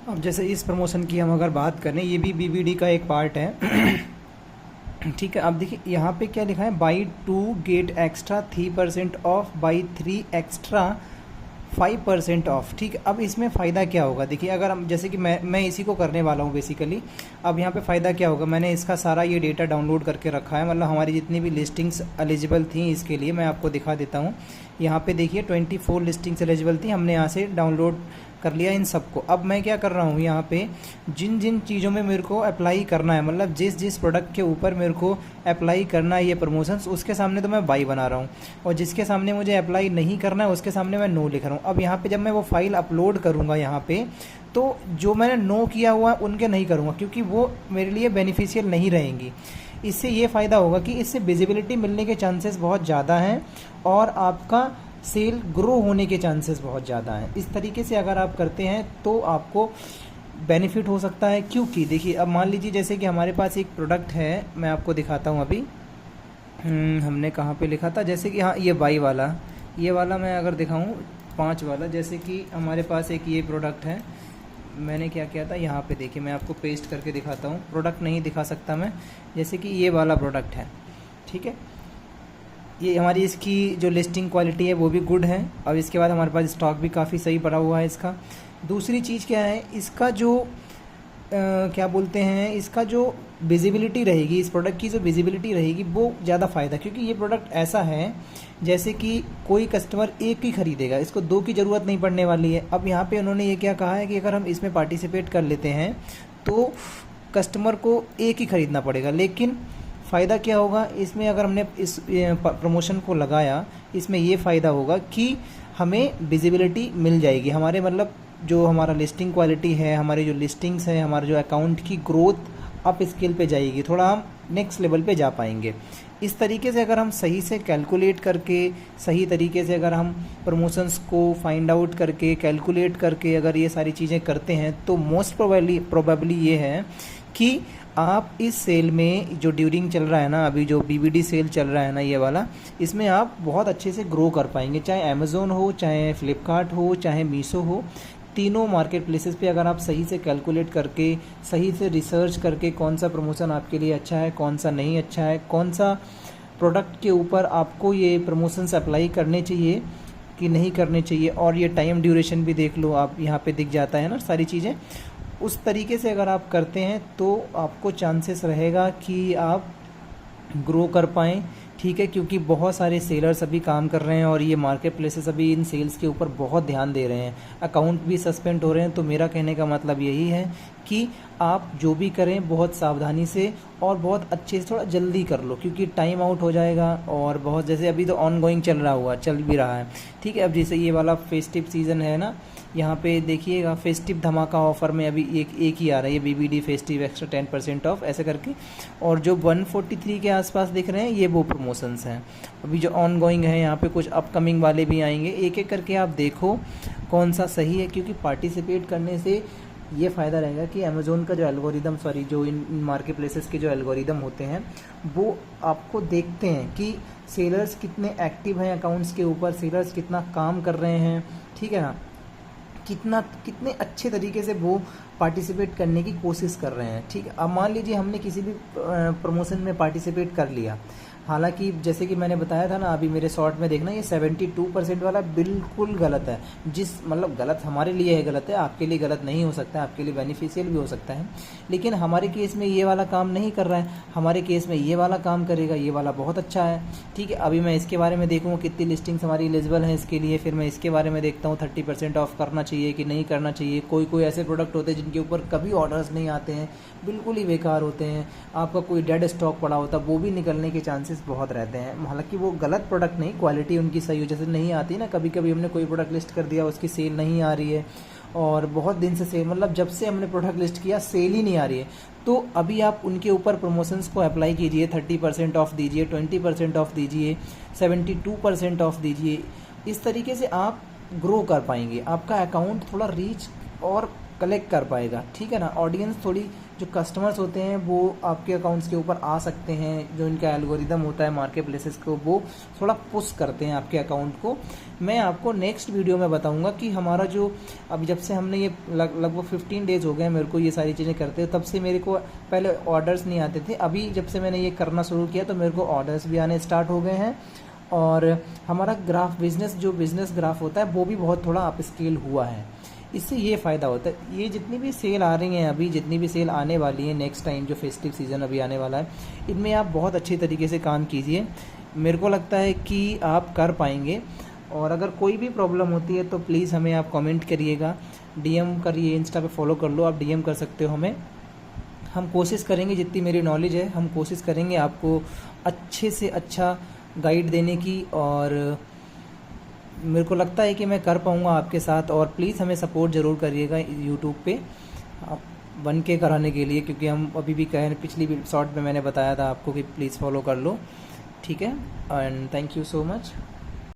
अब जैसे इस प्रमोशन की हम अगर बात करें, ये भी बीबीडी का एक पार्ट है। ठीक है, अब देखिए यहाँ पे क्या लिखा है, by 2 get extra 3% of, by 3 extra 5% of. ठीक है, अब इसमें फ़ायदा क्या होगा, देखिए अगर हम जैसे कि मैं इसी को करने वाला हूँ बेसिकली। अब यहाँ पे फ़ायदा क्या होगा, मैंने इसका सारा ये डेटा डाउनलोड करके रखा है, मतलब हमारी जितनी भी लिस्टिंग्स एलिजिबल थी इसके लिए, मैं आपको दिखा देता हूँ। यहाँ पे देखिए 24 लिस्टिंग्स एलिजिबल थी, हमने यहाँ से डाउनलोड कर लिया इन सबको। अब मैं क्या कर रहा हूँ, यहाँ पे जिन जिन चीज़ों में मेरे को अप्लाई करना है, मतलब जिस जिस प्रोडक्ट के ऊपर मेरे को अप्लाई करना है ये प्रमोशंस, उसके सामने तो मैं बाई बना रहा हूँ, और जिसके सामने मुझे अप्लाई नहीं करना है उसके सामने मैं नो लिख रहा हूँ। अब यहाँ पे जब मैं वो फाइल अपलोड करूँगा यहाँ पे, तो जो मैंने नो किया हुआ है उनके नहीं करूँगा, क्योंकि वो मेरे लिए बेनिफिशियल नहीं रहेंगी। इससे ये फ़ायदा होगा कि इससे विजिबिलिटी मिलने के चांसेस बहुत ज़्यादा हैं, और आपका सेल ग्रो होने के चांसेस बहुत ज़्यादा हैं। इस तरीके से अगर आप करते हैं तो आपको बेनिफिट हो सकता है, क्योंकि देखिए अब मान लीजिए जैसे कि हमारे पास एक प्रोडक्ट है, मैं आपको दिखाता हूँ अभी। हमने कहाँ पे लिखा था, जैसे कि हाँ ये बाई वाला, ये वाला मैं अगर दिखाऊँ 5 वाला, जैसे कि हमारे पास एक ये प्रोडक्ट है, मैंने क्या किया था यहाँ पे देखिए, मैं आपको पेस्ट करके दिखाता हूँ, प्रोडक्ट नहीं दिखा सकता मैं, जैसे कि ये वाला प्रोडक्ट है। ठीक है, ये हमारी इसकी जो लिस्टिंग क्वालिटी है वो भी गुड है। अब इसके बाद हमारे पास स्टॉक भी काफ़ी सही पड़ा हुआ है इसका। दूसरी चीज़ क्या है, इसका जो क्या बोलते हैं, इसका जो विजिबिलिटी रहेगी, इस प्रोडक्ट की जो विजिबिलिटी रहेगी वो ज़्यादा फ़ायदा, क्योंकि ये प्रोडक्ट ऐसा है जैसे कि कोई कस्टमर एक ही खरीदेगा, इसको 2 की ज़रूरत नहीं पड़ने वाली है। अब यहाँ पे उन्होंने ये क्या कहा है कि अगर हम इसमें पार्टिसिपेट कर लेते हैं तो कस्टमर को एक ही ख़रीदना पड़ेगा, लेकिन फ़ायदा क्या होगा इसमें, अगर हमने इस प्रमोशन को लगाया, इसमें ये फ़ायदा होगा कि हमें विजिबिलिटी मिल जाएगी, हमारे मतलब जो हमारा लिस्टिंग क्वालिटी है, हमारी जो लिस्टिंग्स है, हमारा जो अकाउंट की ग्रोथ अप स्केल पे जाएगी, थोड़ा हम नेक्स्ट लेवल पे जा पाएंगे। इस तरीके से अगर हम सही से कैलकुलेट करके, सही तरीके से अगर हम प्रमोशंस को फाइंड आउट करके, कैलकुलेट करके अगर ये सारी चीज़ें करते हैं, तो मोस्ट प्रोबेबली ये है कि आप इस सेल में जो ड्यूरिंग चल रहा है ना, अभी जो बीबीडी सेल चल रहा है ना ये वाला, इसमें आप बहुत अच्छे से ग्रो कर पाएंगे। चाहे अमेज़ोन हो, चाहे फ्लिपकार्ट हो, चाहे मीशो हो, तीनों मार्केट प्लेसेस पे अगर आप सही से कैलकुलेट करके, सही से रिसर्च करके कौन सा प्रमोशन आपके लिए अच्छा है, कौन सा नहीं अच्छा है, कौन सा प्रोडक्ट के ऊपर आपको ये प्रमोशंस अप्लाई करने चाहिए कि नहीं करने चाहिए, और ये टाइम ड्यूरेशन भी देख लो आप, यहाँ पे दिख जाता है ना सारी चीज़ें। उस तरीके से अगर आप करते हैं तो आपको चांसेस रहेगा कि आप ग्रो कर पाएँ। ठीक है, क्योंकि बहुत सारे सेलर्स अभी काम कर रहे हैं, और ये मार्केट प्लेसेस अभी इन सेल्स के ऊपर बहुत ध्यान दे रहे हैं, अकाउंट भी सस्पेंड हो रहे हैं। तो मेरा कहने का मतलब यही है कि आप जो भी करें बहुत सावधानी से और बहुत अच्छे से, थोड़ा जल्दी कर लो, क्योंकि टाइम आउट हो जाएगा। और बहुत जैसे अभी तो ऑन गोइंग चल भी रहा है। ठीक है, अब जैसे ये वाला फेस्टिव सीज़न है ना, यहाँ पे देखिएगा फेस्टिव धमाका ऑफ़र में अभी एक ही आ रहा है, ये बीबीडी फेस्टिव एक्स्ट्रा 10% ऑफ ऐसे करके, और जो 143 के आसपास दिख रहे हैं ये वो प्रमोशंस हैं। अभी जो ऑन गोइंग है यहाँ पे कुछ अपकमिंग वाले भी आएंगे, एक एक करके आप देखो कौन सा सही है, क्योंकि पार्टिसिपेट करने से ये फ़ायदा रहेगा कि अमेज़ोन का जो एल्गोरिदम, जो इन मार्केट प्लेसेस के जो एल्गोरिदम होते हैं वो आपको देखते हैं कि सेलर्स कितने एक्टिव हैं अकाउंट्स के ऊपर, सेलर्स कितना काम कर रहे हैं, ठीक है ना, कितने अच्छे तरीके से वो पार्टिसिपेट करने की कोशिश कर रहे हैं। ठीक है, अब मान लीजिए हमने किसी भी प्रमोशन में पार्टिसिपेट कर लिया, हालांकि जैसे कि मैंने बताया था ना, अभी मेरे शॉर्ट में देखना, ये 72% वाला बिल्कुल गलत है। मतलब गलत हमारे लिए है, गलत है, आपके लिए गलत नहीं हो सकता है, आपके लिए बेनिफिशियल भी हो सकता है, लेकिन हमारे केस में ये वाला काम नहीं कर रहा है, हमारे केस में ये वाला काम करेगा, ये वाला बहुत अच्छा है। ठीक है, अभी मैं इसके बारे में देखूँगा कितनी लिस्टिंग्स हमारी एलिजिबल हैं इसके लिए, फिर मैं इसके बारे में देखता हूँ 30% ऑफ करना चाहिए कि नहीं करना चाहिए। कोई ऐसे प्रोडक्ट होते हैं जिनके ऊपर कभी ऑर्डर्स नहीं आते हैं, बिल्कुल ही बेकार होते हैं, आपका कोई डेड स्टॉक पड़ा होता है, वो भी निकलने के चांसेस बहुत रहते हैं। हालांकि वो गलत प्रोडक्ट नहीं, क्वालिटी उनकी सही हो, जैसे नहीं आती ना, कभी कभी हमने कोई प्रोडक्ट लिस्ट कर दिया, उसकी सेल नहीं आ रही है, और बहुत दिन से सेल, मतलब जब से हमने प्रोडक्ट लिस्ट किया सेल ही नहीं आ रही है, तो अभी आप उनके ऊपर प्रमोशंस को अप्लाई कीजिए, 30% ऑफ दीजिए, 20% ऑफ दीजिए, 72% ऑफ दीजिए। इस तरीके से आप ग्रो कर पाएंगे, आपका अकाउंट थोड़ा रीच और कलेक्ट कर पाएगा, ठीक है ना। ऑडियंस थोड़ी, जो कस्टमर्स होते हैं वो आपके अकाउंट्स के ऊपर आ सकते हैं, जो इनका एल्गोरिदम होता है मार्केट प्लेसेस को, वो थोड़ा पुश करते हैं आपके अकाउंट को। मैं आपको नेक्स्ट वीडियो में बताऊंगा कि हमारा जो, अभी जब से हमने ये लगभग 15 डेज हो गए मेरे को ये सारी चीज़ें करते हुए, तब से मेरे को पहले ऑर्डर्स नहीं आते थे, अभी जब से मैंने ये करना शुरू किया तो मेरे को ऑर्डर्स भी आने स्टार्ट हो गए हैं, और हमारा ग्राफ बिजनेस ग्राफ होता है वो भी बहुत थोड़ा अप स्केल हुआ है। इससे ये फ़ायदा होता है, ये जितनी भी सेल आ रही हैं अभी, जितनी भी सेल आने वाली है नेक्स्ट टाइम जो फेस्टिव सीज़न अभी आने वाला है, इनमें आप बहुत अच्छे तरीके से काम कीजिए। मेरे को लगता है कि आप कर पाएंगे। और अगर कोई भी प्रॉब्लम होती है तो प्लीज़ हमें आप कमेंट करिएगा, डीएम करिए, इंस्टा पे फॉलो कर लो, आप डीएम कर सकते हो हमें। हम कोशिश करेंगे, जितनी मेरी नॉलेज है हम कोशिश करेंगे आपको अच्छे से अच्छा गाइड देने की, और मेरे को लगता है कि मैं कर पाऊँगा आपके साथ। और प्लीज़ हमें सपोर्ट ज़रूर करिएगा यूट्यूब पे आप 1K कराने के लिए, क्योंकि हम अभी भी कह, पिछली शॉर्ट में मैंने बताया था आपको कि प्लीज़ फॉलो कर लो, ठीक है। And thank you so much.